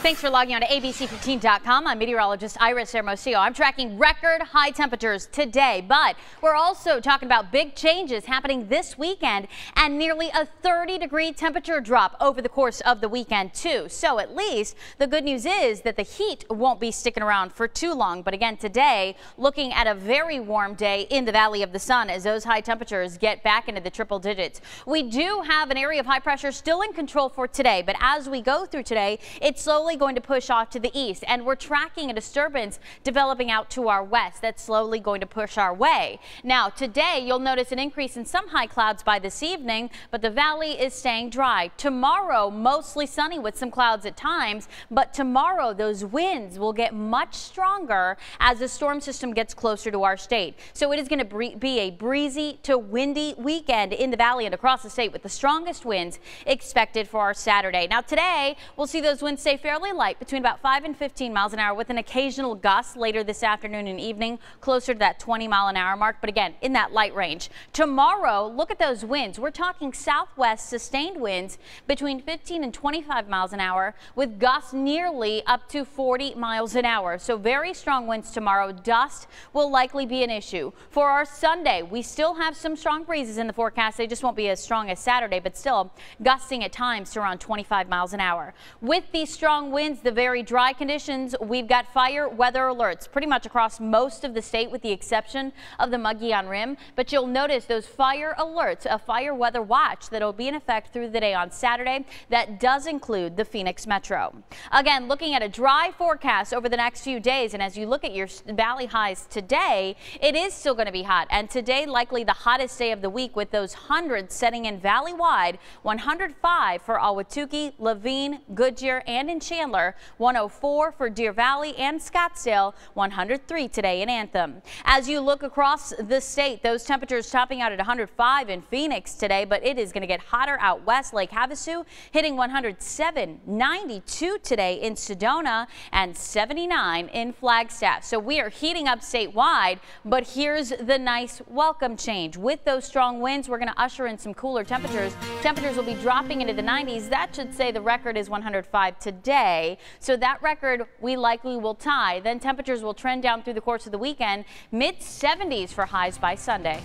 Thanks for logging on to ABC15.com. I'm meteorologist Iris Hermosillo. I'm tracking record high temperatures today, but we're also talking about big changes happening this weekend and nearly a 30-degree temperature drop over the course of the weekend, too. So at least the good news is that the heat won't be sticking around for too long. But again, today, looking at a very warm day in the Valley of the Sun as those high temperatures get back into the triple digits. We do have an area of high pressure still in control for today, but as we go through today, it's slowly going to push off to the east, and we're tracking a disturbance developing out to our west that's slowly going to push our way. Now today you'll notice an increase in some high clouds by this evening, but the valley is staying dry. Tomorrow mostly sunny with some clouds at times, but tomorrow those winds will get much stronger as the storm system gets closer to our state. So it is going to be a breezy to windy weekend in the valley and across the state with the strongest winds expected for our Saturday. Now today we'll see those winds stay fairly light between about 5 and 15 miles an hour with an occasional gust later this afternoon and evening closer to that 20-mile-an-hour mark, but again in that light range. Tomorrow, look at those winds. We're talking southwest sustained winds between 15 and 25 miles an hour with gusts nearly up to 40 miles an hour. So very strong winds tomorrow. Dust will likely be an issue. For our Sunday, we still have some strong breezes in the forecast. They just won't be as strong as Saturday, but still gusting at times to around 25 miles an hour. With these strong winds, the very dry conditions, we've got fire weather alerts pretty much across most of the state with the exception of the Mogollon Rim. But you'll notice those fire alerts, a fire weather watch that will be in effect through the day on Saturday. That does include the Phoenix Metro. Again, looking at a dry forecast over the next few days, and as you look at your valley highs today, it is still going to be hot, and today likely the hottest day of the week with those hundreds setting in valley-wide. 105 for Ahwatukee, Laveen, Goodyear, and in Chandler. 104 for Deer Valley and Scottsdale, 103 today in Anthem. As you look across the state, those temperatures topping out at 105 in Phoenix today, but it is going to get hotter out west. Lake Havasu hitting 107, 92 today in Sedona, and 79 in Flagstaff. So we are heating up statewide, but here's the nice welcome change. With those strong winds, we're going to usher in some cooler temperatures. Temperatures will be dropping into the 90s. That should say the record is 105 today. So that record we likely will tie. Then temperatures will trend down through the course of the weekend, mid 70s for highs by Sunday.